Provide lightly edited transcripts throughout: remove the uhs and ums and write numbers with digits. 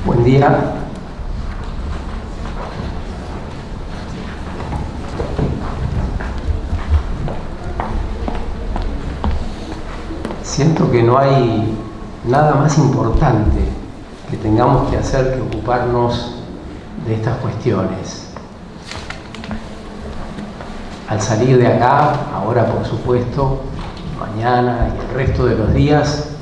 Buen día. Siento que no hay nada más importante que tengamos que hacer que ocuparnos de estas cuestiones. Al salir de acá, ahora por supuesto, mañana y el resto de los días,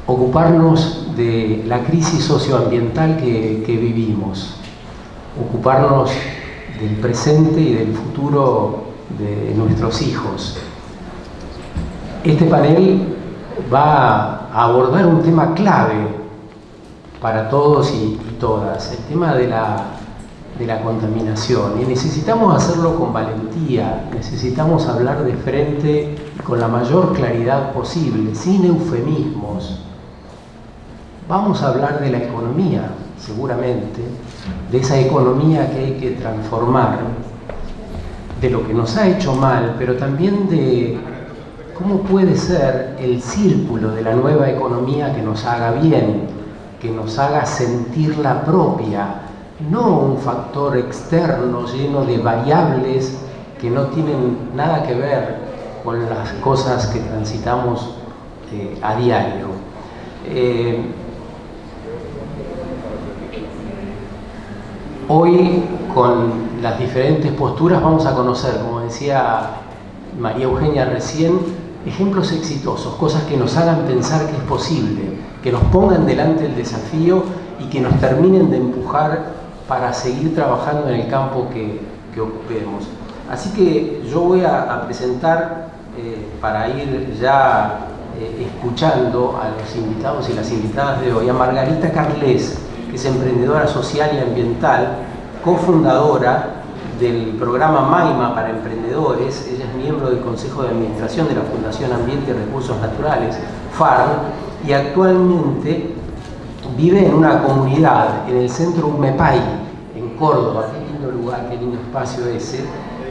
ocuparnos de la crisis socioambiental que vivimos, ocuparnos del presente y del futuro de nuestros hijos. Este panel va a abordar un tema clave para todos y todas, el tema de la contaminación, y necesitamos hacerlo con valentía, necesitamos hablar de frente con la mayor claridad posible, sin eufemismos. Vamos a hablar de la economía, seguramente, de esa economía que hay que transformar, de lo que nos ha hecho mal, pero también de cómo puede ser el círculo de la nueva economía que nos haga bien, que nos haga sentir la propia, no un factor externo lleno de variables que no tienen nada que ver con las cosas que transitamos a diario. Hoy, con las diferentes posturas, vamos a conocer, como decía María Eugenia recién, ejemplos exitosos, cosas que nos hagan pensar que es posible, que nos pongan delante el desafío y que nos terminen de empujar para seguir trabajando en el campo que ocupemos. Así que yo voy a presentar, para ir ya escuchando a los invitados y las invitadas de hoy, a Margarita Carles, que es emprendedora social y ambiental, cofundadora del programa MAIMA para emprendedores. Ella es miembro del Consejo de Administración de la Fundación Ambiente y Recursos Naturales, FARN, y actualmente vive en una comunidad, en el centro Umepay, en Córdoba. Qué lindo lugar, qué lindo espacio ese,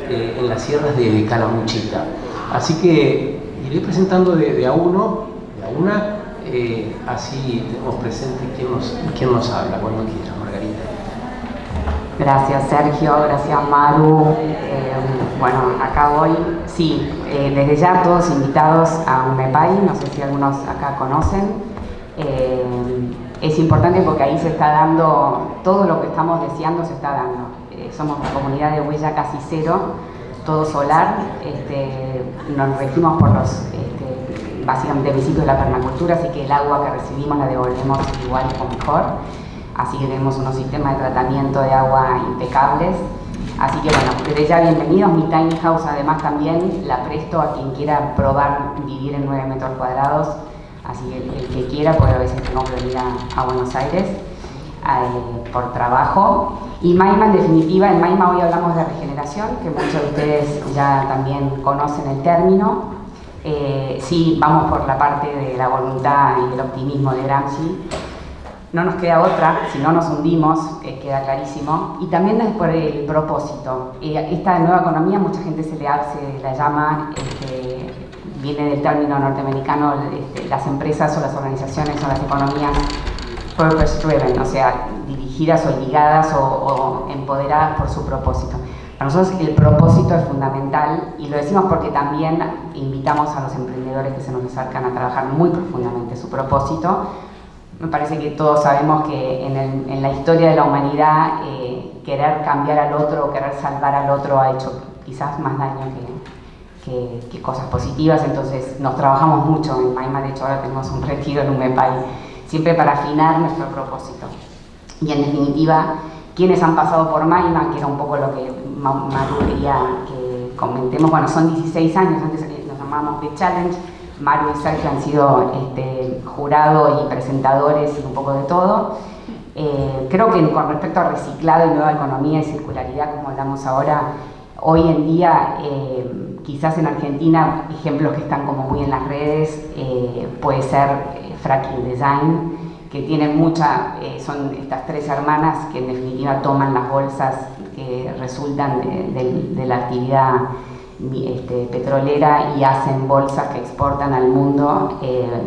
en las sierras de Calamuchita. Así que iré presentando de a uno, de a una, así tenemos presente quién nos habla, cuando quiera. Margarita. Gracias Sergio, gracias Maru. Bueno, acá voy. Sí, desde ya todos invitados a Umepay, no sé si algunos acá conocen. Es importante porque ahí se está dando, todo lo que estamos deseando se está dando. Somos una comunidad de huella casi cero, todo solar. Nos regimos por los, básicamente, principios de la permacultura, así que el agua que recibimos la devolvemos igual o mejor. Así que tenemos unos sistemas de tratamiento de agua impecables. Así que bueno, desde ya bienvenidos. Mi tiny house además también la presto a quien quiera probar vivir en 9 metros cuadrados. Así que el que quiera, porque a veces tengo que venir a Buenos Aires por trabajo. Y MAIMA, en definitiva, en MAIMA hoy hablamos de regeneración, que muchos de ustedes ya también conocen el término. Sí, vamos por la parte de la voluntad y el optimismo de Gramsci. No nos queda otra, si no nos hundimos, queda clarísimo. Y también es por el propósito. Esta nueva economía, mucha gente se la llama, viene del término norteamericano, las empresas o las organizaciones o las economías purpose driven, o sea, dirigidas o ligadas o empoderadas por su propósito. Para nosotros el propósito es fundamental, y lo decimos porque también invitamos a los emprendedores que se nos acercan a trabajar muy profundamente su propósito. Me parece que todos sabemos que en la historia de la humanidad querer cambiar al otro o querer salvar al otro ha hecho quizás más daño que cosas positivas. Entonces nos trabajamos mucho en MAIMA. De hecho ahora tenemos un retiro en Umepay, siempre para afinar nuestro propósito. Y en definitiva, quienes han pasado por MAIMA, que era un poco lo que Maru quería que comentemos. Bueno, son 16 años, antes nos llamábamos The Challenge. Maru y Sergio han sido jurado y presentadores y un poco de todo. Creo que con respecto a reciclado y nueva economía y circularidad, como hablamos ahora, hoy en día, quizás en Argentina, ejemplos que están como muy en las redes, puede ser Fracking Design, que tienen son estas 3 hermanas que en definitiva toman las bolsas que resultan de la actividad petrolera y hacen bolsas que exportan al mundo,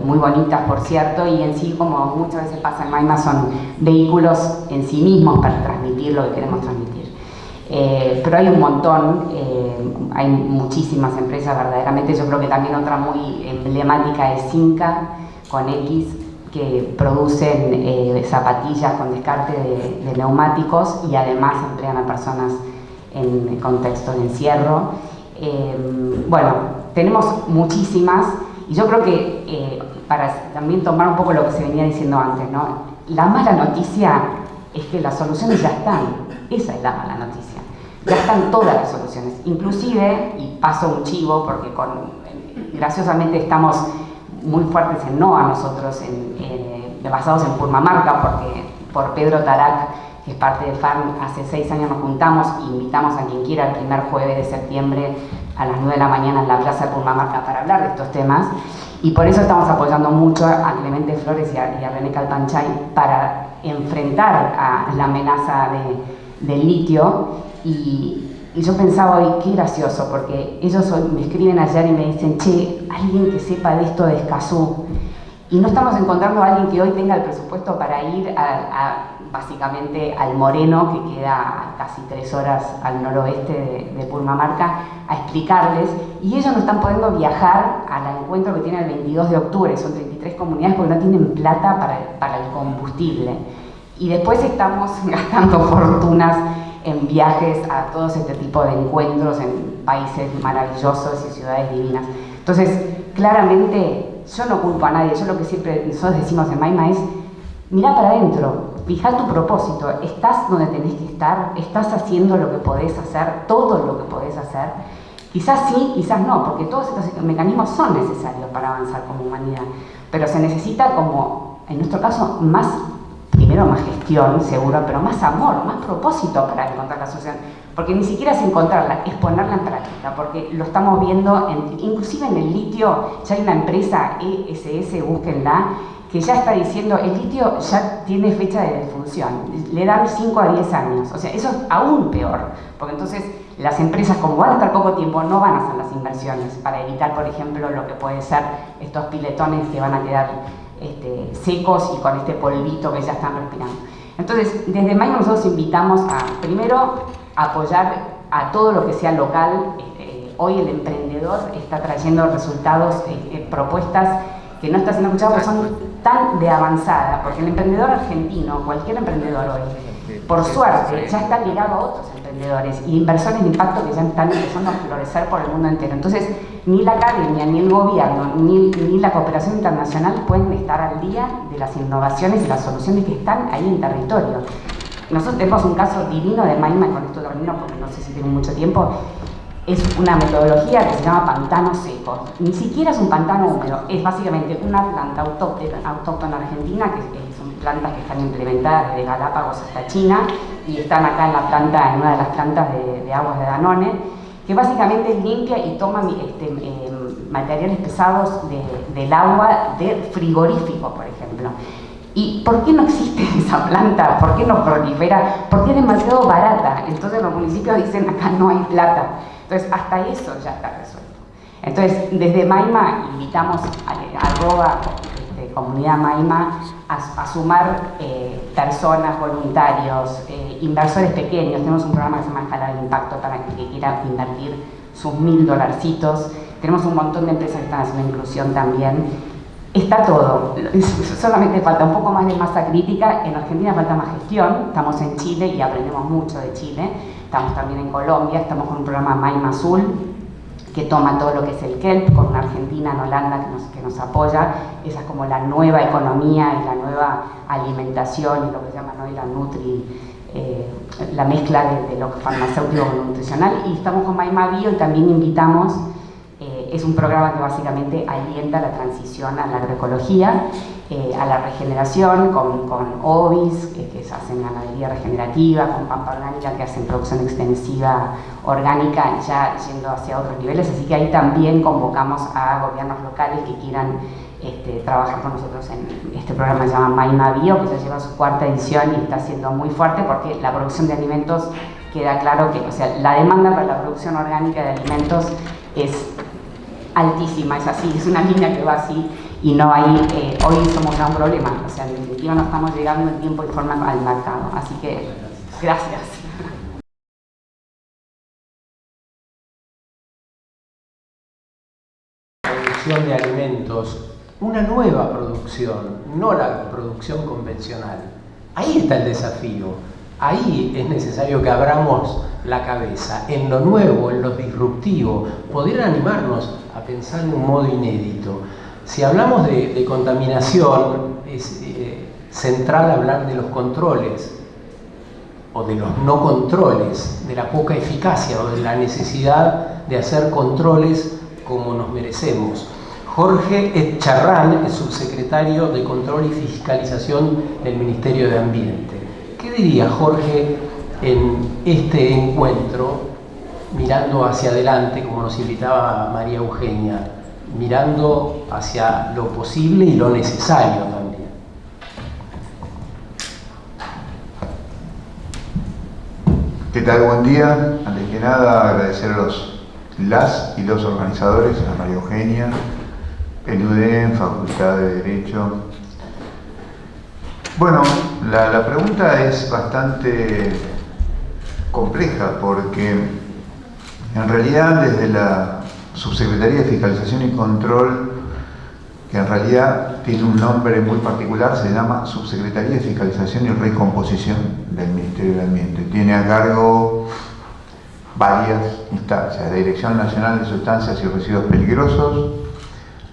muy bonitas por cierto, y en sí, como muchas veces pasa en Maima, son vehículos en sí mismos para transmitir lo que queremos transmitir. Pero hay un montón, hay muchísimas empresas verdaderamente. Yo creo que también otra muy emblemática es Cinca, con X, que producen zapatillas con descarte de neumáticos y además emplean a personas en contexto de encierro. Bueno, tenemos muchísimas, y yo creo que para también tomar un poco lo que se venía diciendo antes, ¿no? La mala noticia es que las soluciones ya están. Esa es la mala noticia. Ya están todas las soluciones. Inclusive, y paso un chivo porque graciosamente estamos muy fuertes en no a nosotros, basados en Purmamarca, porque por Pedro Tarac, que es parte del FARM, hace 6 años nos juntamos e invitamos a quien quiera el primer jueves de septiembre a las 9 de la mañana en la Plaza de Purmamarca para hablar de estos temas. Y por eso estamos apoyando mucho a Clemente Flores y a René Calpanchay para enfrentar a la amenaza del litio. Y yo pensaba hoy, qué gracioso, porque ellos hoy me escriben ayer y me dicen, che, alguien que sepa de esto de Escazú. Y no estamos encontrando a alguien que hoy tenga el presupuesto para ir básicamente al Moreno, que queda a casi 3 horas al noroeste de Purmamarca, a explicarles. Y ellos no están pudiendo viajar al encuentro que tiene el 22 de octubre, son 33 comunidades, porque no tienen plata para el combustible. Y después estamos gastando fortunas en viajes a todos este tipo de encuentros en países maravillosos y ciudades divinas. Entonces, claramente, yo no culpo a nadie. Yo lo que siempre nosotros decimos en Maima es, mirá para adentro, fijá tu propósito, estás donde tenés que estar, estás haciendo lo que podés hacer, todo lo que podés hacer. Quizás sí, quizás no, porque todos estos mecanismos son necesarios para avanzar como humanidad, pero se necesita, como en nuestro caso, primero más gestión, seguro, pero más amor, más propósito para encontrar la solución. Porque ni siquiera es encontrarla, es ponerla en práctica, porque lo estamos viendo, inclusive en el litio, ya hay una empresa, ESS, búsquenla, que ya está diciendo, el litio ya tiene fecha de defunción, le dan 5 a 10 años, o sea, eso es aún peor, porque entonces las empresas, como van a estar poco tiempo, no van a hacer las inversiones para evitar, por ejemplo, lo que puede ser estos piletones que van a quedar secos y con este polvito que ya están respirando. Entonces, desde Maima nosotros invitamos a, primero, apoyar a todo lo que sea local. Hoy el emprendedor está trayendo resultados, propuestas que no está siendo escuchadas porque son tan de avanzada, porque el emprendedor argentino, cualquier emprendedor hoy, por suerte, ya está ligado a otros emprendedores y inversores de impacto que ya están empezando a florecer por el mundo entero. Entonces, ni la academia, ni el gobierno, ni la cooperación internacional pueden estar al día de las innovaciones y las soluciones que están ahí en territorio. Nosotros tenemos un caso divino de Maima, con esto termino porque no sé si tengo mucho tiempo. Es una metodología que se llama pantano seco. Ni siquiera es un pantano húmedo, es básicamente una planta autóctona argentina, que son plantas que están implementadas desde Galápagos hasta China y están acá en una de las plantas de aguas de Danone, que básicamente limpia y toma materiales pesados del agua de frigorífico, por ejemplo. ¿Y por qué no existe esa planta? ¿Por qué no prolifera? Porque es demasiado barata. Entonces los municipios dicen, acá no hay plata. Entonces, hasta eso ya está resuelto. Entonces, desde Maima invitamos a Comunidad Maima a sumar personas, voluntarios, inversores pequeños. Tenemos un programa que se llama Escala de Impacto para que quiera invertir sus $1000. Tenemos un montón de empresas que están haciendo inclusión también. Está todo, solamente falta un poco más de masa crítica. En Argentina falta más gestión, estamos en Chile y aprendemos mucho de Chile, estamos también en Colombia, estamos con un programa Maima Azul que toma todo lo que es el kelp, con una argentina en Holanda que nos apoya. Esa es como la nueva economía y la nueva alimentación y lo que se llama hoy la la mezcla de lo farmacéutico con lo nutricional. Y estamos con Maima Bio y también invitamos. Es un programa que básicamente alienta la transición a la agroecología, a la regeneración, con OBIs, que se hacen ganadería regenerativa, con pampa orgánica, que hacen producción extensiva orgánica, ya yendo hacia otros niveles. Así que ahí también convocamos a gobiernos locales que quieran trabajar con nosotros en este programa que se llama Maima Bio, que ya lleva su 4ª edición y está siendo muy fuerte porque la producción de alimentos queda claro que, o sea, la demanda para la producción orgánica de alimentos es altísima, es así, es una línea que va así y no hay, hoy somos un gran problema, o sea, en definitiva no estamos llegando en tiempo y forma al mercado, así que gracias. Producción de alimentos, una nueva producción, no la producción convencional. Ahí está el desafío, ahí es necesario que abramos la cabeza, en lo nuevo, en lo disruptivo, poder animarnos a pensar en un modo inédito. Si hablamos de contaminación, es central hablar de los controles, o de los no controles, de la poca eficacia o de la necesidad de hacer controles como nos merecemos. Jorge Etcharrán es subsecretario de Control y Fiscalización del Ministerio de Ambiente. ¿Qué diría Jorge en este encuentro, mirando hacia adelante, como nos invitaba María Eugenia, mirando hacia lo posible y lo necesario también? ¿Qué tal? Buen día. Antes que nada, agradecer a las y los organizadores, a María Eugenia, el UDEM, Facultad de Derecho. Bueno, la pregunta es bastante compleja porque en realidad desde la Subsecretaría de Fiscalización y Control, que en realidad tiene un nombre muy particular, se llama Subsecretaría de Fiscalización y Recomposición del Ministerio del Ambiente. Tiene a cargo varias instancias: la Dirección Nacional de Sustancias y Residuos Peligrosos,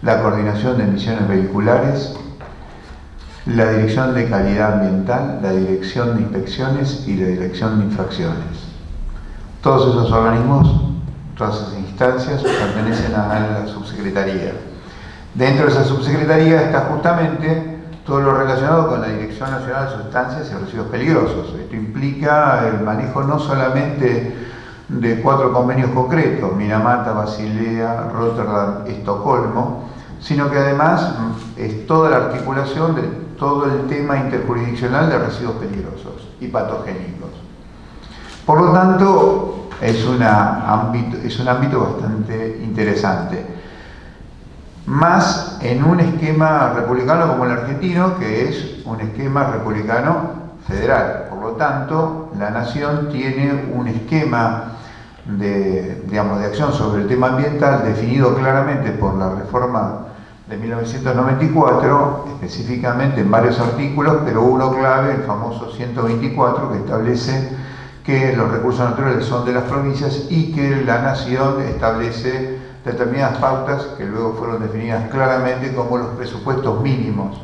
la Coordinación de Emisiones Vehiculares, la Dirección de Calidad Ambiental, la Dirección de Inspecciones y la Dirección de Infracciones. Todos esos organismos, todas esas instancias pertenecen a la subsecretaría. Dentro de esa subsecretaría está justamente todo lo relacionado con la Dirección Nacional de Sustancias y Residuos Peligrosos. Esto implica el manejo no solamente de 4 convenios concretos, Minamata, Basilea, Rotterdam, Estocolmo, sino que además es toda la articulación de todo el tema interjurisdiccional de residuos peligrosos y patogénicos. Por lo tanto, es un ámbito bastante interesante. Más en un esquema republicano como el argentino, que es un esquema republicano federal. Por lo tanto, la nación tiene un esquema de acción sobre el tema ambiental definido claramente por la reforma de 1994, específicamente en varios artículos, pero uno clave, el famoso 124, que establece que los recursos naturales son de las provincias y que la nación establece determinadas pautas que luego fueron definidas claramente como los presupuestos mínimos.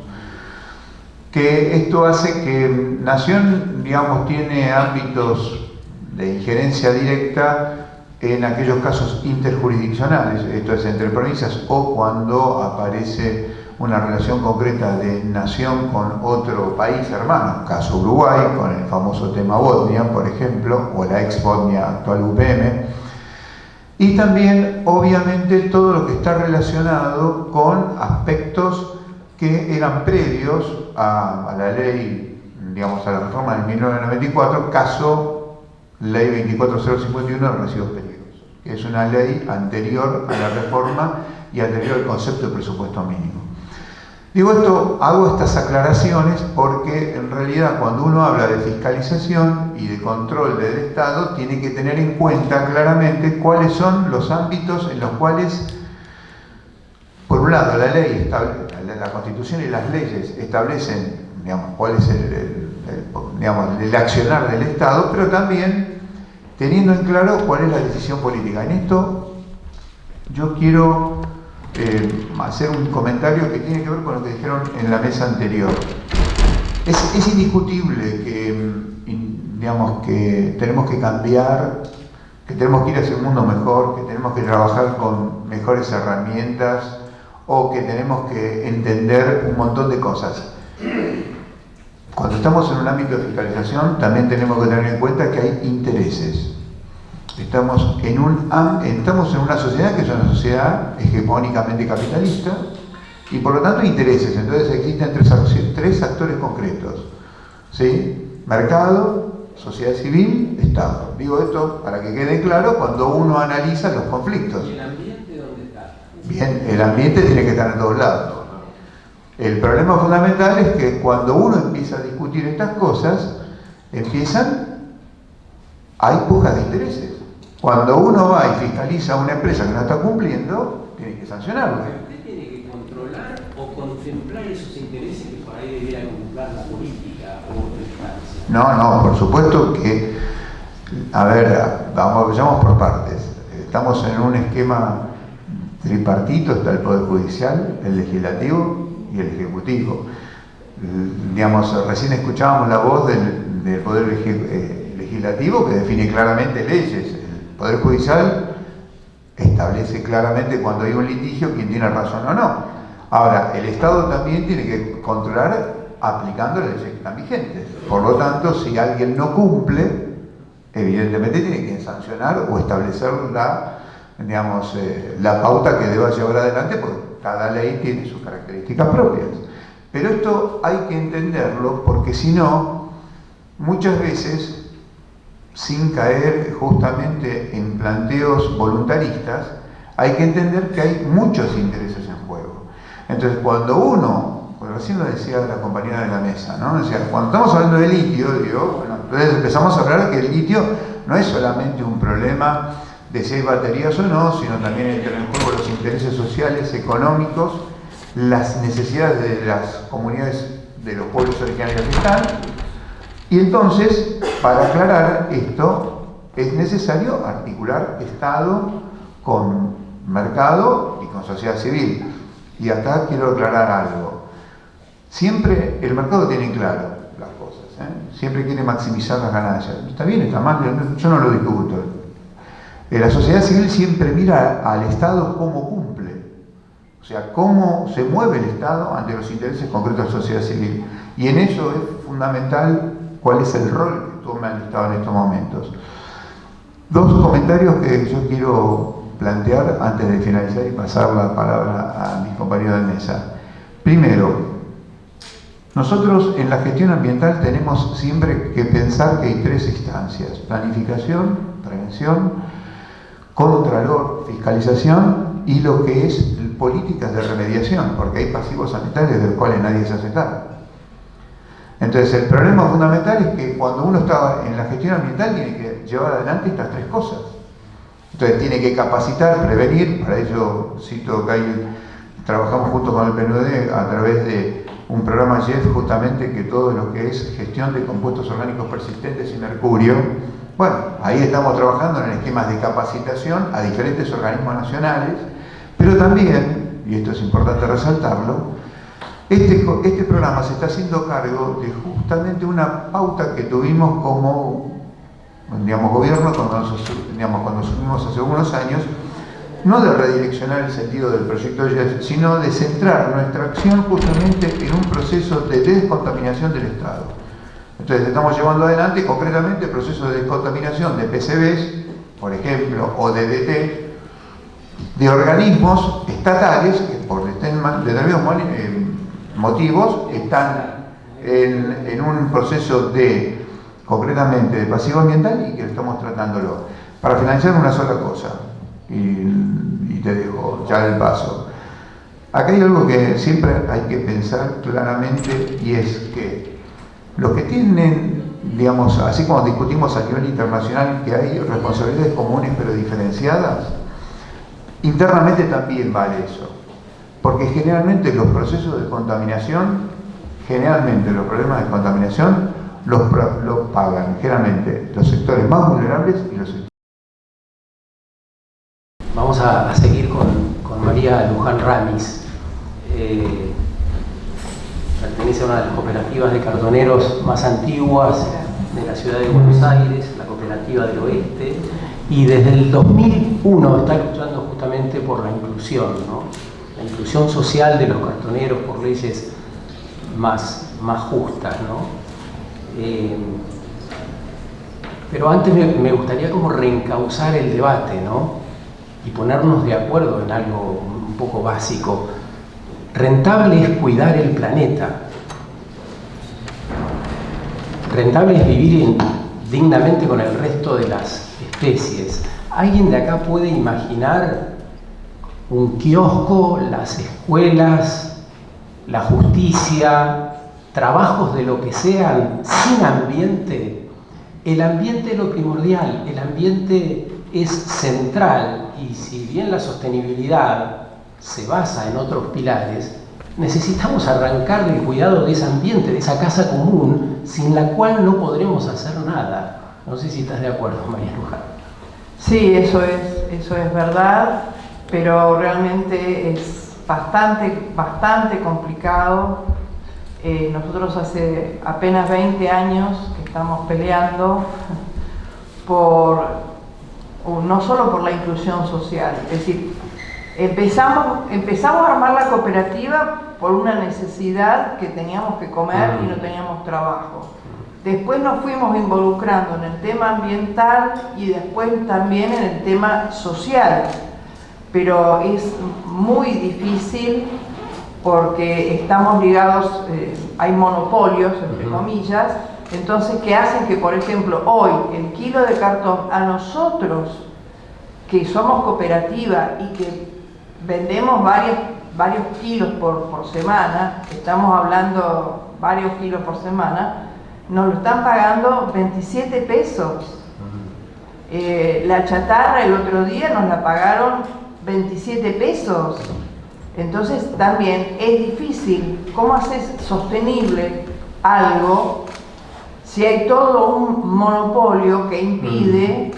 Que esto hace que Nación, tiene ámbitos de injerencia directa en aquellos casos interjurisdiccionales, esto es entre provincias, o cuando aparece una relación concreta de Nación con otro país hermano, caso Uruguay, con el famoso tema Botnia, por ejemplo, o la ex Botnia, actual UPM. Y también, obviamente, todo lo que está relacionado con aspectos que eran previos a la ley, a la reforma de 1994, caso Ley 24051 de residuos peligrosos, que es una ley anterior a la reforma y anterior al concepto de presupuesto mínimo. Hago estas aclaraciones porque en realidad cuando uno habla de fiscalización y de control del Estado, tiene que tener en cuenta claramente cuáles son los ámbitos en los cuales, por un lado, la ley, la Constitución y las leyes establecen, cuál es el accionar del Estado, pero también teniendo en claro cuál es la decisión política. En esto yo quiero hacer un comentario que tiene que ver con lo que dijeron en la mesa anterior. Es indiscutible que tenemos que cambiar, que tenemos que ir hacia un mundo mejor, que tenemos que trabajar con mejores herramientas o que tenemos que entender un montón de cosas. Cuando estamos en un ámbito de fiscalización, también tenemos que tener en cuenta que hay intereses. Estamos en una sociedad que es una sociedad hegemónicamente capitalista y por lo tanto intereses. Entonces existen tres actores concretos, ¿sí? Mercado, sociedad civil, Estado. Digo esto para que quede claro cuando uno analiza los conflictos. ¿Y el ambiente dónde está? Bien, el ambiente tiene que estar en todos lados. El problema fundamental es que cuando uno empieza a discutir estas cosas, hay pujas de intereses. Cuando uno va y fiscaliza a una empresa que no está cumpliendo, tiene que sancionarlo. ¿Usted tiene que controlar o contemplar esos intereses que por ahí debiera contemplar la política o otra instancia? No, por supuesto que, a ver, vayamos por partes. Estamos en un esquema tripartito, está el Poder Judicial, el Legislativo y el Ejecutivo. Digamos, recién escuchábamos la voz del Poder Legislativo que define claramente leyes. El Poder Judicial establece claramente cuando hay un litigio quién tiene razón o no. Ahora, el Estado también tiene que controlar aplicando las leyes que están vigentes. Por lo tanto, si alguien no cumple, evidentemente tiene que sancionar o establecer la pauta que deba llevar adelante, porque cada ley tiene sus características propias. Pero esto hay que entenderlo porque si no, muchas veces, sin caer justamente en planteos voluntaristas, hay que entender que hay muchos intereses en juego. Entonces, cuando uno, recién lo decía la compañera de la mesa, ¿no? Decía, cuando estamos hablando de litio, entonces empezamos a hablar que el litio no es solamente un problema de si hay baterías o no, sino también entran en juego los intereses sociales, económicos, las necesidades de las comunidades de los pueblos originarios que están. Y entonces, para aclarar esto, es necesario articular Estado con mercado y con sociedad civil. Y acá quiero aclarar algo. Siempre el mercado tiene claro las cosas, siempre quiere maximizar las ganancias. Está bien, está mal, yo no lo discuto. La sociedad civil siempre mira al Estado cómo cumple, o sea, cómo se mueve el Estado ante los intereses concretos de la sociedad civil. Y en eso es fundamental cuál es el rol que toma el Estado en estos momentos. Dos comentarios que yo quiero plantear antes de finalizar y pasar la palabra a mis compañeros de mesa. Primero, nosotros en la gestión ambiental tenemos siempre que pensar que hay tres instancias: planificación, prevención, contralor, fiscalización y lo que es políticas de remediación, porque hay pasivos ambientales de los cuales nadie se hace cargo. Entonces, el problema fundamental es que cuando uno está en la gestión ambiental tiene que llevar adelante estas tres cosas. Entonces, tiene que capacitar, prevenir. Para ello, cito que trabajamos junto con el PNUD a través de un programa JEF, justamente, que todo lo que es gestión de compuestos orgánicos persistentes y mercurio. Bueno, ahí estamos trabajando en esquemas de capacitación a diferentes organismos nacionales, pero también, y esto es importante resaltarlo, este programa se está haciendo cargo de justamente una pauta que tuvimos como, gobierno cuando asumimos hace unos años, no de redireccionar el sentido del proyecto JEF, sino de centrar nuestra acción justamente en un proceso de descontaminación del Estado. Entonces estamos llevando adelante concretamente el proceso de descontaminación de PCBs, por ejemplo, o de DDT, de organismos estatales que por determinados motivos están en un proceso de, concretamente, de pasivo ambiental y que estamos tratándolo. Para finalizar, una sola cosa, y te dejo ya el paso. Acá hay algo que siempre hay que pensar claramente, y es que los que tienen, así como discutimos a nivel internacional que hay responsabilidades comunes pero diferenciadas, internamente también vale eso. Porque generalmente los procesos de contaminación, los problemas de contaminación los pagan generalmente los sectores más vulnerables y los sectores. Vamos a seguir con María Luján Ramis. Pertenece a una de las cooperativas de cartoneros más antiguas de la ciudad de Buenos Aires, la Cooperativa del Oeste, y desde el 2001 está luchando justamente por la inclusión, ¿no? La inclusión social de los cartoneros por leyes más justas, ¿no? Pero antes me gustaría como reencauzar el debate, ¿no? Y ponernos de acuerdo en algo un poco básico. Rentable es cuidar el planeta. Rentable es vivir dignamente con el resto de las especies. ¿Alguien de acá puede imaginar un kiosco, las escuelas, la justicia, trabajos de lo que sean, sin ambiente? El ambiente es lo primordial, el ambiente es central, y si bien la sostenibilidad se basa en otros pilares, necesitamos arrancar del cuidado de ese ambiente, de esa casa común, sin la cual no podremos hacer nada. No sé si estás de acuerdo, María Luján. Sí, eso es verdad, pero realmente es bastante complicado. Nosotros hace apenas 20 años que estamos peleando no solo por la inclusión social, es decir, empezamos a armar la cooperativa por una necesidad que teníamos que comer y no teníamos trabajo. Después nos fuimos involucrando en el tema ambiental y después también en el tema social, pero es muy difícil porque estamos ligados, hay monopolios, entre comillas, entonces que hacen que, por ejemplo, hoy el kilo de cartón a nosotros, que somos cooperativa y que vendemos varios kilos por semana, estamos hablando varios kilos por semana, nos lo están pagando 27 pesos. La chatarra el otro día nos la pagaron 27 pesos. Entonces también es difícil. ¿Cómo haces sostenible algo si hay todo un monopolio que impide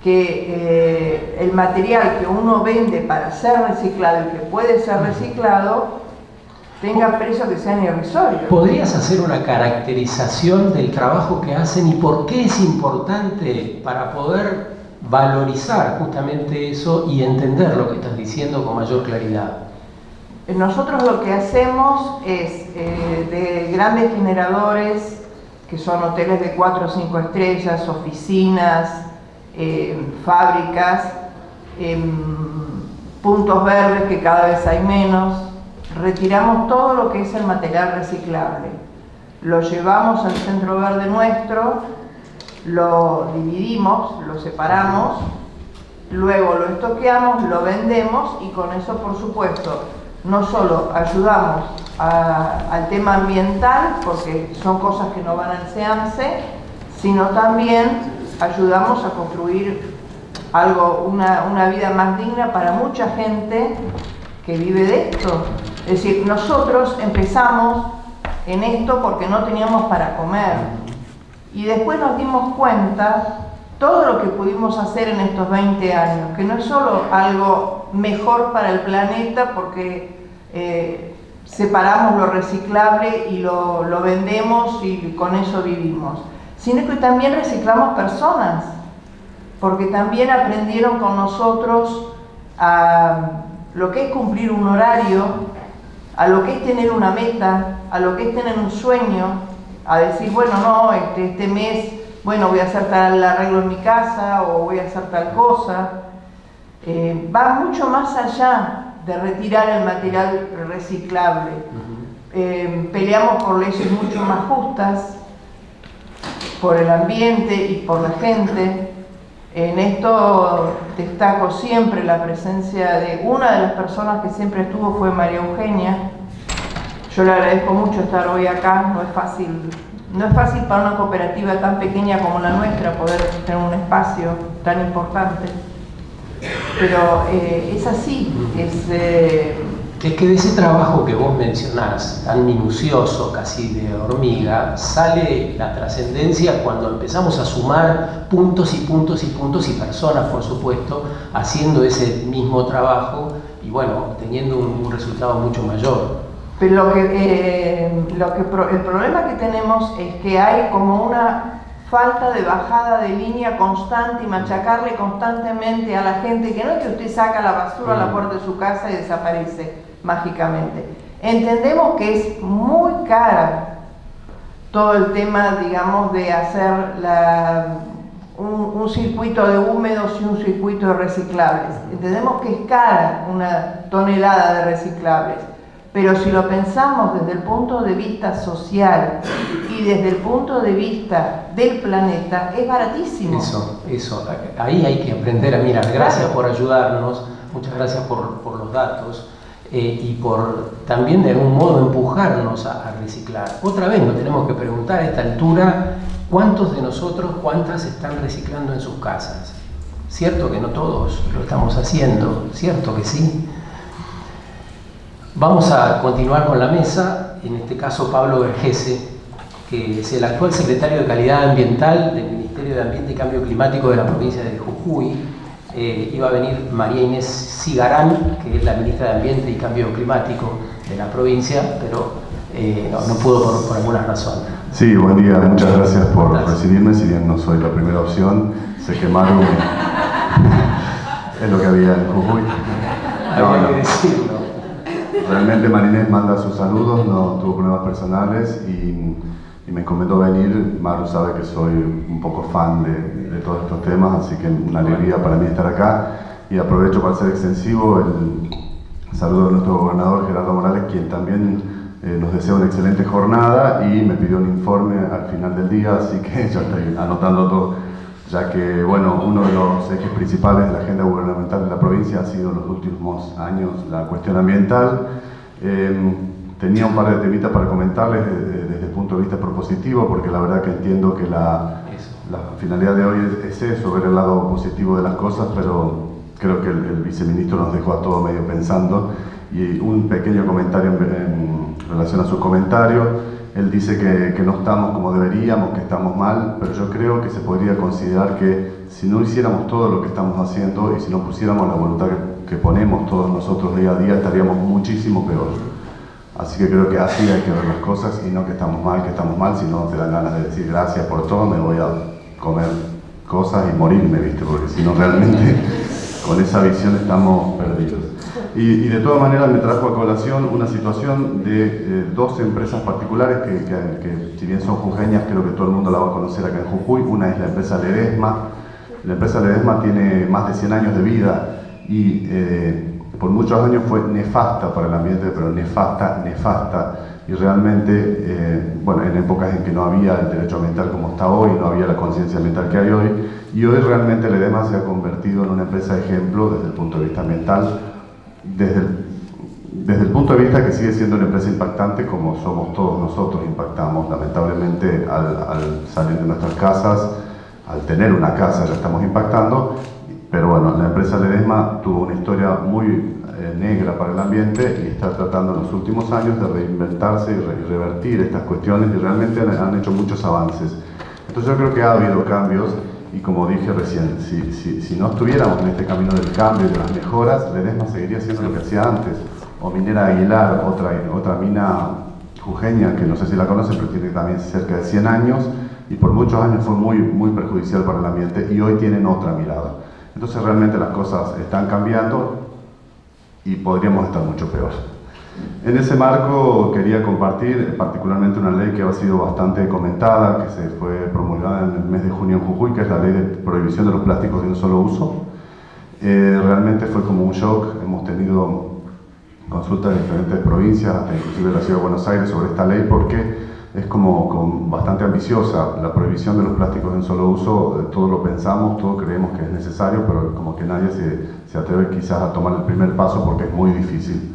que el material que uno vende para ser reciclado y que puede ser reciclado tenga precios que sean irrisorios? ¿Podrías hacer una caracterización del trabajo que hacen y por qué es importante para poder valorizar justamente eso y entender lo que estás diciendo con mayor claridad? Nosotros lo que hacemos es de grandes generadores, que son hoteles de 4 o 5 estrellas, oficinas, fábricas, puntos verdes que cada vez hay menos. Retiramos todo lo que es el material reciclable, lo llevamos al centro verde nuestro, lo dividimos, lo separamos, luego lo estoqueamos, lo vendemos y con eso, por supuesto, no solo ayudamos al tema ambiental, porque son cosas que no van al SEAMSE, sino también ayudamos a construir una vida más digna para mucha gente que vive de esto. Es decir, nosotros empezamos en esto porque no teníamos para comer y después nos dimos cuenta todo lo que pudimos hacer en estos 20 años, que no es solo algo mejor para el planeta porque separamos lo reciclable y lo vendemos y con eso vivimos, sino que también reciclamos personas, porque también aprendieron con nosotros a lo que es cumplir un horario, a lo que es tener una meta, a lo que es tener un sueño, a decir, bueno, no, este mes, bueno, voy a hacer tal arreglo en mi casa o voy a hacer tal cosa. Va mucho más allá de retirar el material reciclable. Peleamos por leyes mucho más justas, por el ambiente y por la gente. En esto destaco siempre la presencia de una de las personas que siempre estuvo, fue María Eugenia. Yo le agradezco mucho estar hoy acá, no es fácil para una cooperativa tan pequeña como la nuestra poder tener un espacio tan importante, pero es así, es que de ese trabajo que vos mencionás, tan minucioso, casi de hormiga, sale la trascendencia cuando empezamos a sumar puntos y puntos y puntos y personas, por supuesto, haciendo ese mismo trabajo y bueno, teniendo un resultado mucho mayor. Pero el problema que tenemos es que hay como una falta de bajada de línea constante y machacarle constantemente a la gente, que no es que usted saca la basura a la puerta de su casa y desaparece mágicamente. Entendemos que es muy cara todo el tema, digamos, de hacer un circuito de húmedos y un circuito de reciclables. Entendemos que es cara una tonelada de reciclables, Pero si lo pensamos desde el punto de vista social y desde el punto de vista del planeta, es baratísimo. Eso. Ahí hay que aprender a mirar. Gracias por ayudarnos, muchas gracias por los datos y por también de algún modo empujarnos a reciclar. Otra vez nos tenemos que preguntar a esta altura cuántos de nosotros, cuántas están reciclando en sus casas. Cierto que no todos lo estamos haciendo, cierto que sí. Vamos a continuar con la mesa, en este caso Pablo Vergese, que es el actual secretario de Calidad Ambiental del Ministerio de Ambiente y Cambio Climático de la provincia de Jujuy. Iba a venir María Inés Cigarán, que es la ministra de Ambiente y Cambio Climático de la provincia, pero no pudo por alguna razón. Sí, buen día, muchas gracias por recibirme, si bien no soy la primera opción, sé que Maru es lo que había en Jujuy. Había que decirlo. Realmente Marinés manda sus saludos, no tuvo problemas personales y me encomendó venir. Maru sabe que soy un poco fan de todos estos temas, así que una alegría para mí estar acá. Y aprovecho para ser extensivo el saludo de nuestro gobernador Gerardo Morales, quien también nos desea una excelente jornada y me pidió un informe al final del día, así que ya estoy anotando todo, ya que bueno, uno de los ejes principales de la agenda gubernamental de la provincia ha sido en los últimos años la cuestión ambiental. Tenía un par de temitas para comentarles desde el punto de vista propositivo, porque la verdad que entiendo que la finalidad de hoy es eso, ver el lado positivo de las cosas, pero creo que el viceministro nos dejó a todos medio pensando. Y un pequeño comentario en relación a su comentario. Él dice que no estamos como deberíamos, que estamos mal, pero yo creo que se podría considerar que si no hiciéramos todo lo que estamos haciendo y si no pusiéramos la voluntad que ponemos todos nosotros día a día, estaríamos muchísimo peor. Así que creo que así hay que ver las cosas y no que estamos mal, sino te dan ganas de decir gracias por todo, me voy a comer cosas y morirme, ¿viste? Porque si no realmente con esa visión estamos perdidos. Y de todas maneras me trajo a colación una situación de dos empresas particulares que si bien son jujeñas, creo que todo el mundo la va a conocer acá en Jujuy. Una es la empresa Ledesma. La empresa Ledesma tiene más de 100 años de vida y por muchos años fue nefasta para el ambiente, pero nefasta. Y realmente, bueno, en épocas en que no había el derecho ambiental como está hoy, no había la conciencia ambiental que hay hoy, y hoy realmente Ledesma se ha convertido en una empresa de ejemplo desde el punto de vista ambiental, desde el punto de vista que sigue siendo una empresa impactante como somos todos nosotros, impactamos lamentablemente al salir de nuestras casas, al tener una casa ya estamos impactando, pero bueno, la empresa Ledesma tuvo una historia muy negra para el ambiente y está tratando en los últimos años de reinventarse y revertir estas cuestiones y realmente han hecho muchos avances. Entonces yo creo que ha habido cambios. Y como dije recién, si no estuviéramos en este camino del cambio y de las mejoras, Ledesma seguiría haciendo lo que hacía antes. O Minera Aguilar, otra mina jujeña, que no sé si la conocen, pero tiene también cerca de 100 años, y por muchos años fue muy perjudicial para el ambiente, y hoy tienen otra mirada. Entonces realmente las cosas están cambiando y podríamos estar mucho peor. En ese marco quería compartir particularmente una ley que ha sido bastante comentada, que se fue promulgada en el mes de junio en Jujuy, que es la ley de prohibición de los plásticos de un solo uso. Realmente fue como un shock, hemos tenido consultas de diferentes provincias, hasta inclusive la ciudad de Buenos Aires, sobre esta ley, porque es como bastante ambiciosa. La prohibición de los plásticos de un solo uso, todos lo pensamos, todos creemos que es necesario, pero como que nadie se atreve quizás a tomar el primer paso porque es muy difícil.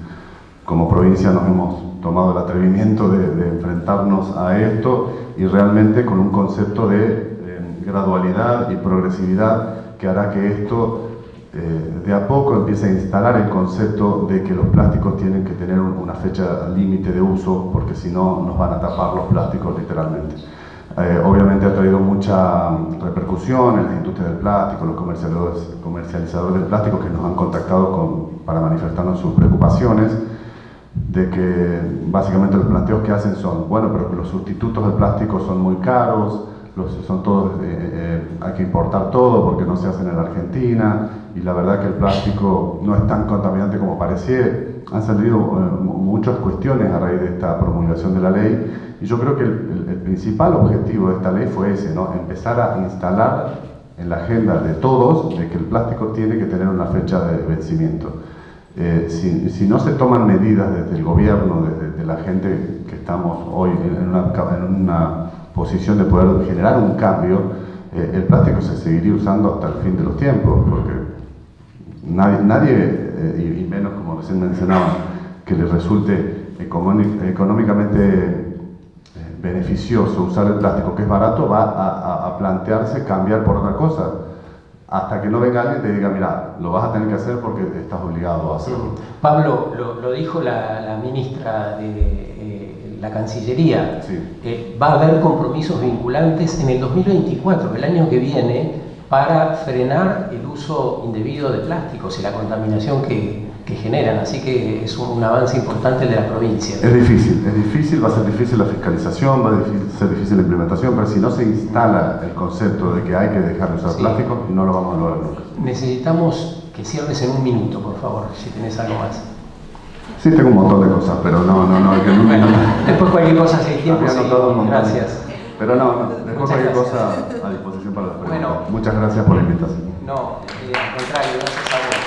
Como provincia nos hemos tomado el atrevimiento de enfrentarnos a esto y realmente con un concepto de gradualidad y progresividad que hará que esto de a poco empiece a instalar el concepto de que los plásticos tienen que tener una fecha límite de uso, porque si no nos van a tapar los plásticos literalmente. Obviamente ha traído mucha repercusión en la industria del plástico, los comercializadores del plástico que nos han contactado para manifestarnos sus preocupaciones, de que básicamente los planteos que hacen son, bueno, pero que los sustitutos del plástico son muy caros, hay que importar todo porque no se hacen en la Argentina, y la verdad que el plástico no es tan contaminante como parecía. Han salido muchas cuestiones a raíz de esta promulgación de la ley, y yo creo que el principal objetivo de esta ley fue ese, ¿no? Empezar a instalar en la agenda de todos de que el plástico tiene que tener una fecha de vencimiento. Si no se toman medidas desde el gobierno, desde la gente que estamos hoy en una posición de poder generar un cambio, el plástico se seguiría usando hasta el fin de los tiempos, porque nadie y menos como recién mencionaba, que les resulte económicamente beneficioso usar el plástico, que es barato, va a plantearse cambiar por otra cosa. Hasta que no venga alguien y te diga, mira, lo vas a tener que hacer porque estás obligado a hacerlo. Pablo, lo dijo la ministra de la Cancillería. Sí. Va a haber compromisos vinculantes en el 2024, el año que viene, para frenar el uso indebido de plásticos y la contaminación que generan. Así que es un avance importante de la provincia. Es difícil, va a ser difícil la fiscalización, va a ser difícil la implementación, pero si no se instala el concepto de que hay que dejar de usar plástico, no lo vamos a lograr nunca. Necesitamos que cierres en un minuto, por favor, si tenés algo más. Sí, tengo un montón de cosas, pero no. Bueno, después cualquier cosa, si hay tiempo, sí. Gracias. Pero después cualquier cosa a disposición para las preguntas. Bueno, muchas gracias por la invitación. No, al contrario, gracias a vos.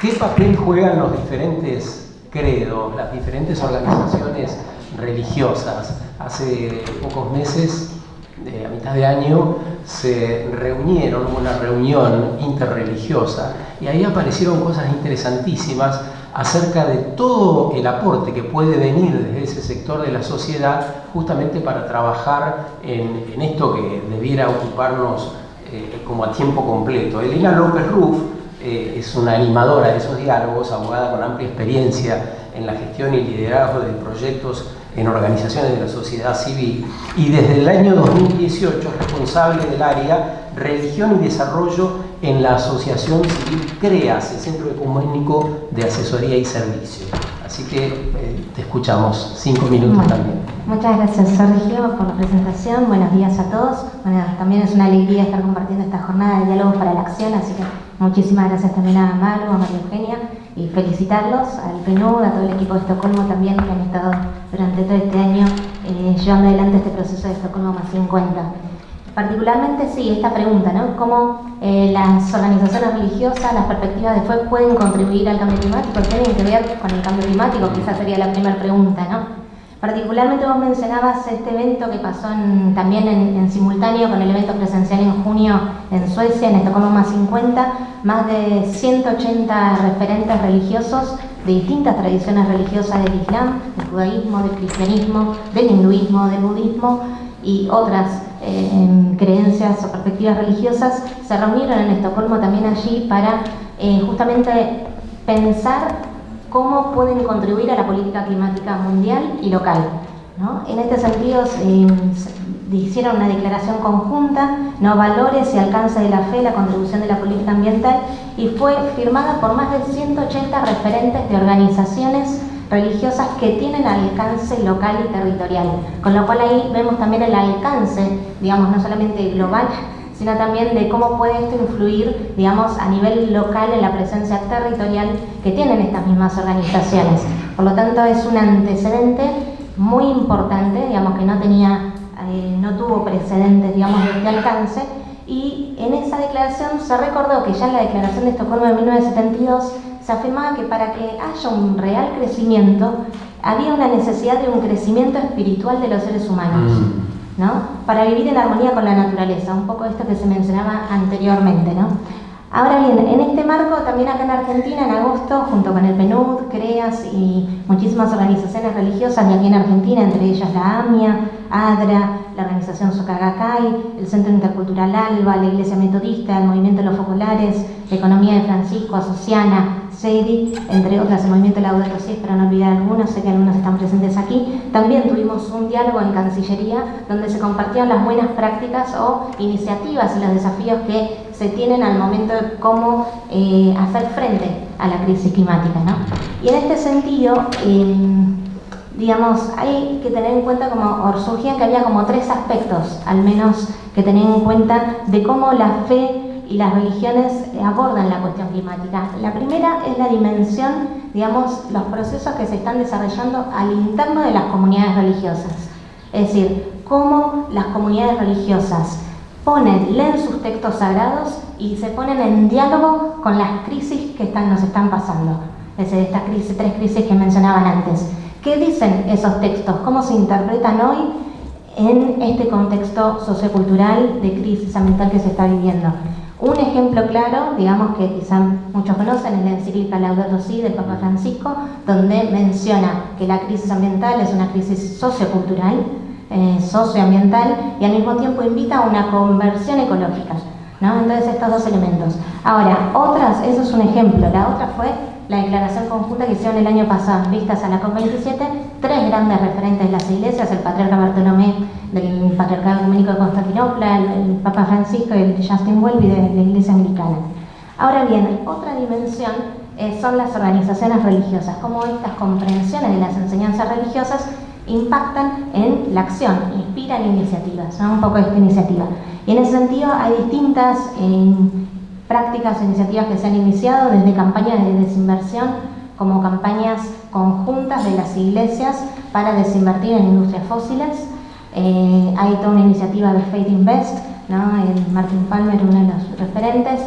¿Qué papel juegan los diferentes credos, las diferentes organizaciones religiosas? Hace pocos meses, a mitad de año, se reunieron, hubo una reunión interreligiosa y ahí aparecieron cosas interesantísimas acerca de todo el aporte que puede venir desde ese sector de la sociedad justamente para trabajar en esto que debiera ocuparnos como a tiempo completo. Elena López Ruf es una animadora de esos diálogos, abogada con amplia experiencia en la gestión y liderazgo de proyectos en organizaciones de la sociedad civil, y desde el año 2018 es responsable del área Religión y Desarrollo en la Asociación Civil CREAS, el Centro Ecuménico de Asesoría y Servicio. Así que te escuchamos, 5 minutos también. Muchas gracias, Sergio, por la presentación. Buenos días a todos. Bueno, también es una alegría estar compartiendo esta jornada de diálogo para la acción, así que muchísimas gracias también a Maru, a María Eugenia, y felicitarlos al PNUD, a todo el equipo de Estocolmo también, que han estado durante todo este año llevando adelante este proceso de Estocolmo más 50. Particularmente, sí, esta pregunta, ¿no? ¿Cómo las organizaciones religiosas, las perspectivas de fe pueden contribuir al cambio climático? ¿Tienen que ver con el cambio climático? Quizás sería la primera pregunta, ¿no? Particularmente vos mencionabas este evento que pasó también en simultáneo con el evento presencial en junio en Suecia, en Estocolmo más 50, más de 180 referentes religiosos de distintas tradiciones religiosas del Islam, del judaísmo, del cristianismo, del hinduismo, del budismo y otras creencias o perspectivas religiosas, se reunieron en Estocolmo también allí para justamente pensar cómo pueden contribuir a la política climática mundial y local, ¿no? En este sentido, hicieron una declaración conjunta, ¿no? Valores y alcance de la fe, la contribución de la política ambiental, y fue firmada por más de 180 referentes de organizaciones religiosas que tienen alcance local y territorial, con lo cual ahí vemos también el alcance, digamos, no solamente global, sino también de cómo puede esto influir, digamos, a nivel local en la presencia territorial que tienen estas mismas organizaciones. Por lo tanto, es un antecedente muy importante, digamos, que no tuvo precedentes, digamos, de este alcance, y en esa declaración se recordó que ya en la Declaración de Estocolmo de 1972 se afirmaba que para que haya un real crecimiento había una necesidad de un crecimiento espiritual de los seres humanos, ¿no? Para vivir en armonía con la naturaleza, un poco esto que se mencionaba anteriormente, ¿no? Ahora bien, en este marco, también acá en Argentina, en agosto, junto con el PNUD, CREAS y muchísimas organizaciones religiosas de aquí en Argentina, entre ellas la AMIA, ADRA, la organización Socagacay, el Centro Intercultural ALBA, la Iglesia Metodista, el Movimiento de los Focolares, la Economía de Francisco, Asociana, CEDI, entre otras, el Movimiento Laudato Si, para no olvidar algunos, sé que algunos están presentes aquí. También tuvimos un diálogo en Cancillería donde se compartían las buenas prácticas o iniciativas y los desafíos que se tienen al momento de cómo hacer frente a la crisis climática, ¿no? Y en este sentido, digamos, hay que tener en cuenta, como surgían, que había como 3 aspectos, al menos, que tener en cuenta de cómo la fe y las religiones abordan la cuestión climática. La primera es la dimensión, digamos, los procesos que se están desarrollando al interno de las comunidades religiosas. Es decir, cómo las comunidades religiosas leen sus textos sagrados y se ponen en diálogo con las crisis que nos están pasando. Desde estas tres crisis que mencionaban antes. ¿Qué dicen esos textos? ¿Cómo se interpretan hoy en este contexto sociocultural de crisis ambiental que se está viviendo? Un ejemplo claro, digamos que quizá muchos conocen, es la encíclica Laudato Si del Papa Francisco, donde menciona que la crisis ambiental es una crisis sociocultural, socioambiental, y al mismo tiempo invita a una conversión ecológica, ¿no? Entonces estos dos elementos. Ahora, eso es un ejemplo. La otra fue la declaración conjunta que hicieron el año pasado, vistas a la COP27, tres grandes referentes de las iglesias, el patriarca Bartolomé del Patriarcado Ecuménico de Constantinopla, el Papa Francisco y el Justin Welby de la Iglesia Anglicana. Ahora bien, otra dimensión son las organizaciones religiosas, cómo estas comprensiones de las enseñanzas religiosas impactan en la acción, inspiran iniciativas, ¿no? Un poco esta iniciativa. Y en ese sentido hay distintas prácticas o iniciativas que se han iniciado, desde campañas de desinversión como campañas conjuntas de las iglesias para desinvertir en industrias fósiles. Hay toda una iniciativa de Faith Invest, ¿no? Martin Palmer, uno de los referentes,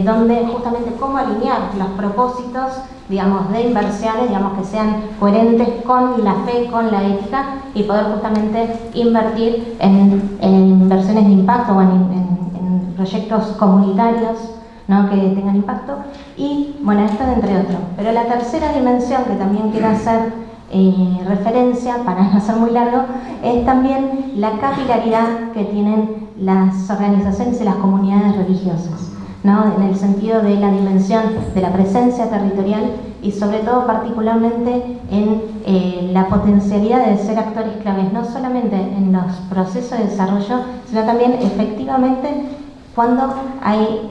donde justamente cómo alinear los propósitos, digamos, de inversiones, digamos, que sean coherentes con la fe, con la ética, y poder justamente invertir en inversiones de impacto o en proyectos comunitarios, ¿no? Que tengan impacto. Y bueno, esto entre otros. Pero la tercera dimensión que también quiero hacer referencia, para no ser muy largo, es también la capilaridad que tienen las organizaciones y las comunidades religiosas, ¿no? En el sentido de la dimensión de la presencia territorial y sobre todo particularmente en la potencialidad de ser actores claves, no solamente en los procesos de desarrollo, sino también efectivamente cuando hay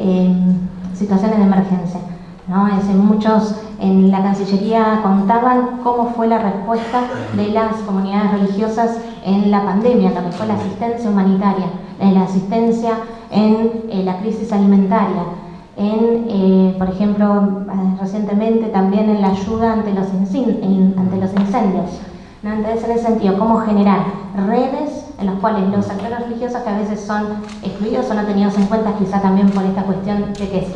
situaciones de emergencia, ¿no? Muchos en la Cancillería contaban cómo fue la respuesta de las comunidades religiosas en la pandemia, lo que fue la asistencia humanitaria, la asistencia en la crisis alimentaria, por ejemplo, recientemente también en la ayuda ante los incendios, ¿no? Entonces, en ese sentido, cómo generar redes en las cuales los actores religiosos, que a veces son excluidos o no tenidos en cuenta, quizá también por esta cuestión de que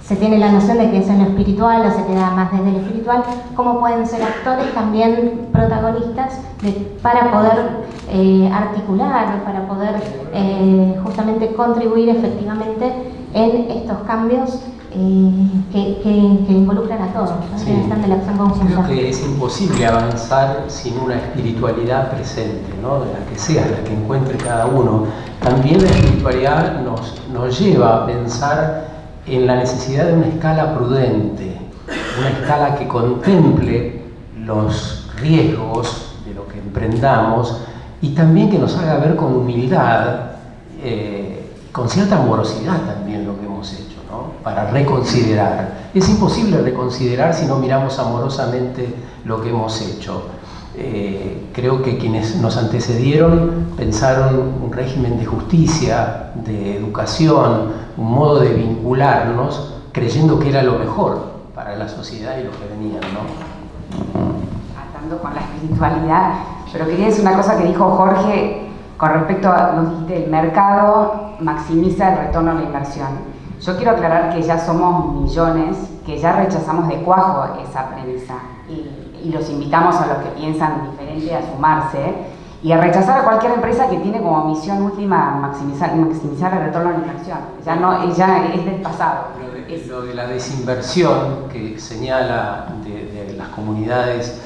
se tiene la noción de que es en lo espiritual o se queda más desde lo espiritual, cómo pueden ser actores también protagonistas para poder articular, para poder justamente contribuir efectivamente en estos cambios que involucran a todos, ¿no? Sí. Están de la acción conjunta. Creo que es imposible avanzar sin una espiritualidad presente, ¿no? De la que sea, la que encuentre cada uno. También la espiritualidad nos lleva a pensar en la necesidad de una escala prudente, una escala que contemple los riesgos de lo que emprendamos y también que nos haga ver con humildad, con cierta amorosidad también lo que hemos hecho, ¿no? Para reconsiderar. Es imposible reconsiderar si no miramos amorosamente lo que hemos hecho. Creo que quienes nos antecedieron pensaron un régimen de justicia, de educación, un modo de vincularnos, creyendo que era lo mejor para la sociedad y lo que venían, ¿no? Atando con la espiritualidad, pero quería decir una cosa que dijo Jorge con respecto a, nos dijiste, el mercado maximiza el retorno a la inversión. Yo quiero aclarar que ya somos millones que ya rechazamos de cuajo esa premisa y los invitamos a los que piensan diferente a sumarse y a rechazar a cualquier empresa que tiene como misión última maximizar el retorno a la inversión. Ya es del pasado. Lo de la desinversión que señala de las comunidades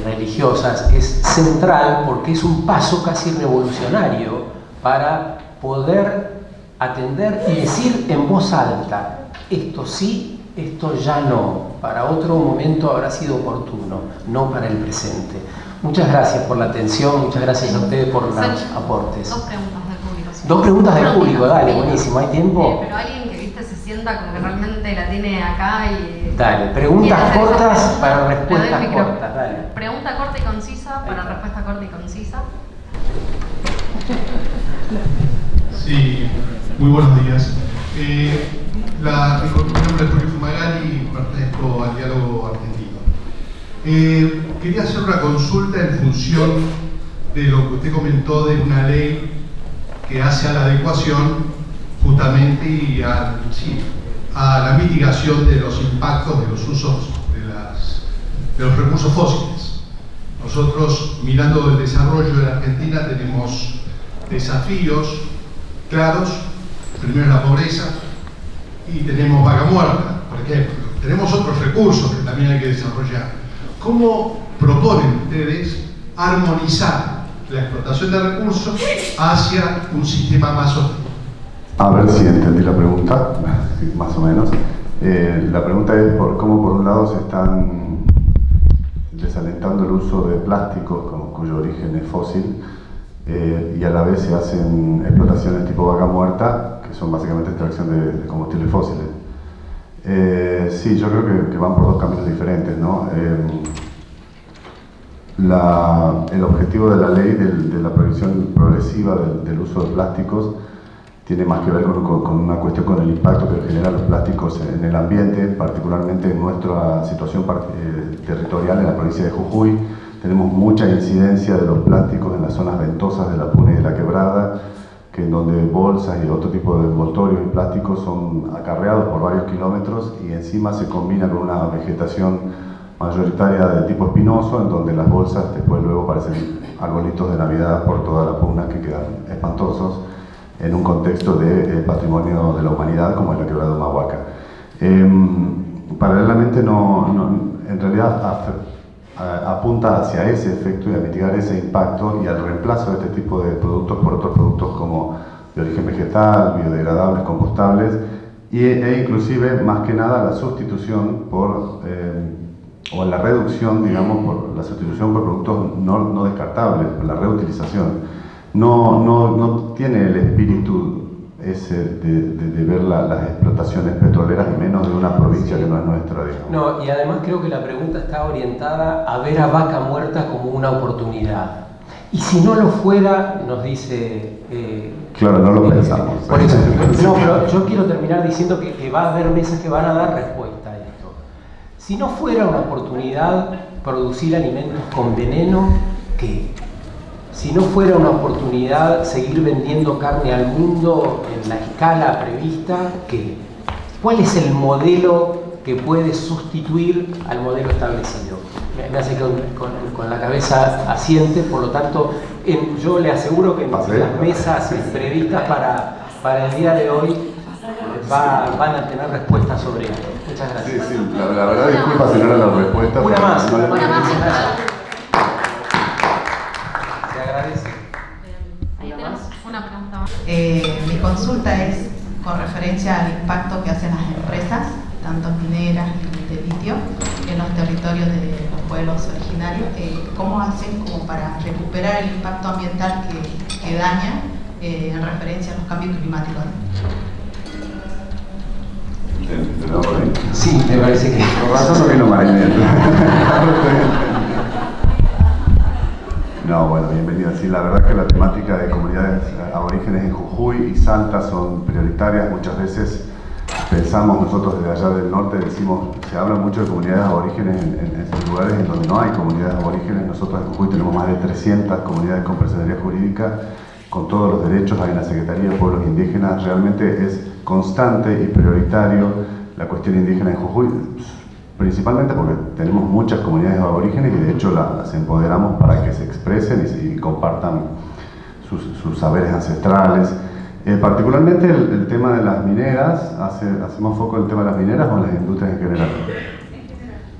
religiosas es central porque es un paso casi revolucionario para poder atender y decir en voz alta, esto sí, esto ya no, para otro momento habrá sido oportuno, no para el presente. Muchas gracias por la atención, muchas gracias a ustedes por los aportes. Dos preguntas del público. Sí. Dos preguntas del público, dale, buenísimo, ¿hay tiempo? Pero alguien que se sienta como que realmente la tiene acá y... Dale, preguntas cortas para respuestas cortas, dale. Pregunta corta y concisa para respuesta corta y concisa. Sí, muy buenos días. Mi nombre es Jorge Fumagalli y pertenezco al Diálogo Argentino. Quería hacer una consulta en función de lo que usted comentó de una ley que hace a la adecuación justamente y a la mitigación de los impactos de los usos de los recursos fósiles. Nosotros, mirando el desarrollo de la Argentina, tenemos desafíos claros. Primero la pobreza, y tenemos vaca muerta, por ejemplo. Tenemos otros recursos que también hay que desarrollar. ¿Cómo proponen ustedes armonizar la explotación de recursos hacia un sistema más sostenible? A ver si entendí la pregunta, más o menos. La pregunta es cómo por un lado se están desalentando el uso de plásticos cuyo origen es fósil, y a la vez se hacen explotaciones tipo vaca muerta, que son básicamente extracción de combustibles fósiles. Sí, yo creo que van por dos caminos diferentes, ¿no? El objetivo de la ley de la prohibición progresiva del uso de plásticos tiene más que ver con una cuestión con el impacto que generan los plásticos en el ambiente, particularmente en nuestra situación territorial en la provincia de Jujuy. Tenemos mucha incidencia de los plásticos en las zonas ventosas de la Puna y de la Quebrada, que en donde bolsas y otro tipo de envoltorios y plásticos son acarreados por varios kilómetros y encima se combina con una vegetación mayoritaria de tipo espinoso, en donde las bolsas después luego parecen arbolitos de Navidad por toda la Puna, que quedan espantosos en un contexto de patrimonio de la humanidad como es la Quebrada de Humahuaca. Paralelamente en realidad apunta hacia ese efecto y a mitigar ese impacto y al reemplazo de este tipo de productos por otros productos como de origen vegetal, biodegradables, compostables e inclusive más que nada la sustitución o la reducción, digamos, por la sustitución por productos no descartables, por la reutilización. No tiene el espíritu ese de ver las explotaciones petroleras y menos de una provincia que no es nuestra, digamos. No, y además creo que la pregunta está orientada a ver a vaca muerta como una oportunidad. Y si no lo fuera, nos dice... claro, no lo pensamos. Por eso, no, pero yo quiero terminar diciendo que va a haber mesas que van a dar respuesta a esto. Si no fuera una oportunidad producir alimentos con veneno, ¿qué? Si no fuera una oportunidad seguir vendiendo carne al mundo en la escala prevista, ¿qué? ¿Cuál es el modelo que puede sustituir al modelo establecido? Me hace con la cabeza asiente, por lo tanto, yo le aseguro que las mesas previstas para el día de hoy van a tener respuestas sobre esto. Muchas gracias. Sí, la verdad, disculpa si no era la respuesta. Una más. No Una más. Se agradece. Ahí tenemos una pregunta más. Mi consulta es con referencia al impacto que hacen las empresas, tanto mineras y de litio, en los territorios de los pueblos originarios. ¿Cómo hacen como para recuperar el impacto ambiental que daña en referencia a los cambios climáticos? Sí, me parece que... Por razón no vino Marinette. No, bueno, bienvenida. Sí, la verdad que la temática de comunidades aborígenes en Jujuy y Salta son prioritarias. Muchas veces pensamos nosotros desde allá del norte, decimos, se habla mucho de comunidades aborígenes en esos lugares en donde no hay comunidades aborígenes. Nosotros en Jujuy tenemos más de 300 comunidades con personería jurídica, con todos los derechos. Hay una Secretaría de Pueblos Indígenas. Realmente es constante y prioritario la cuestión indígena en Jujuy, principalmente porque tenemos muchas comunidades aborígenes y de hecho las empoderamos para que se expresen y compartan sus saberes ancestrales. Particularmente el tema de las mineras, ¿hacemos foco en el tema de las mineras o en las industrias en general?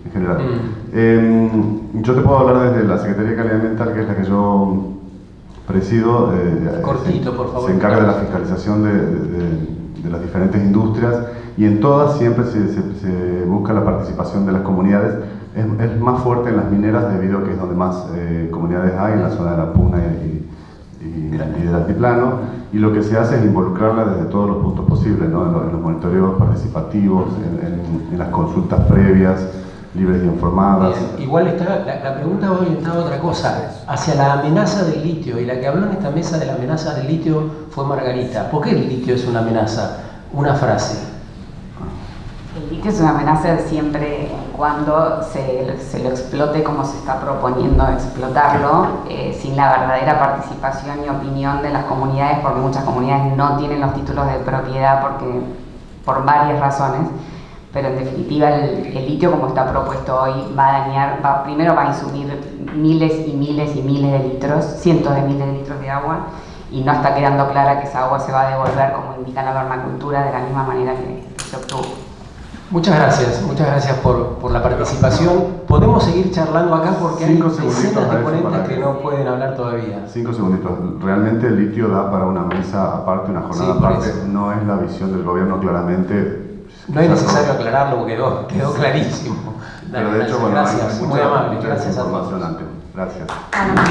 En general. Yo te puedo hablar desde la Secretaría de Calidad Ambiental, que es la que yo presido. Cortito, por favor. Se encarga de la fiscalización de las diferentes industrias y en todas siempre se busca la participación de las comunidades. Es más fuerte en las mineras debido a que es donde más comunidades hay, en la zona de la Puna y del altiplano, y lo que se hace es involucrarla desde todos los puntos posibles, ¿no? En los monitoreos participativos, en las consultas previas, libres y informadas. Bien. Igual está, la pregunta va orientada a otra cosa, hacia la amenaza del litio, y la que habló en esta mesa de la amenaza del litio fue Margarita. ¿Por qué el litio es una amenaza? Una frase. El litio es una amenaza siempre cuando se lo explote como se está proponiendo explotarlo, sin la verdadera participación y opinión de las comunidades, porque muchas comunidades no tienen los títulos de propiedad por varias razones, pero en definitiva el litio como está propuesto hoy va a dañar, primero va a insumir miles y miles y miles de litros, cientos de miles de litros de agua, y no está quedando clara que esa agua se va a devolver como indica la permacultura de la misma manera que se obtuvo. Muchas gracias por la participación. Podemos seguir charlando acá porque hay decenas de ponentes que no pueden hablar todavía. 5 segunditos. Realmente el litio da para una mesa aparte, una jornada aparte. No es la visión del gobierno claramente. No es necesario aclararlo porque quedó clarísimo. Pero de hecho, bueno, gracias, hay muy amable. mucha Gracias a información antes. Gracias. Bueno,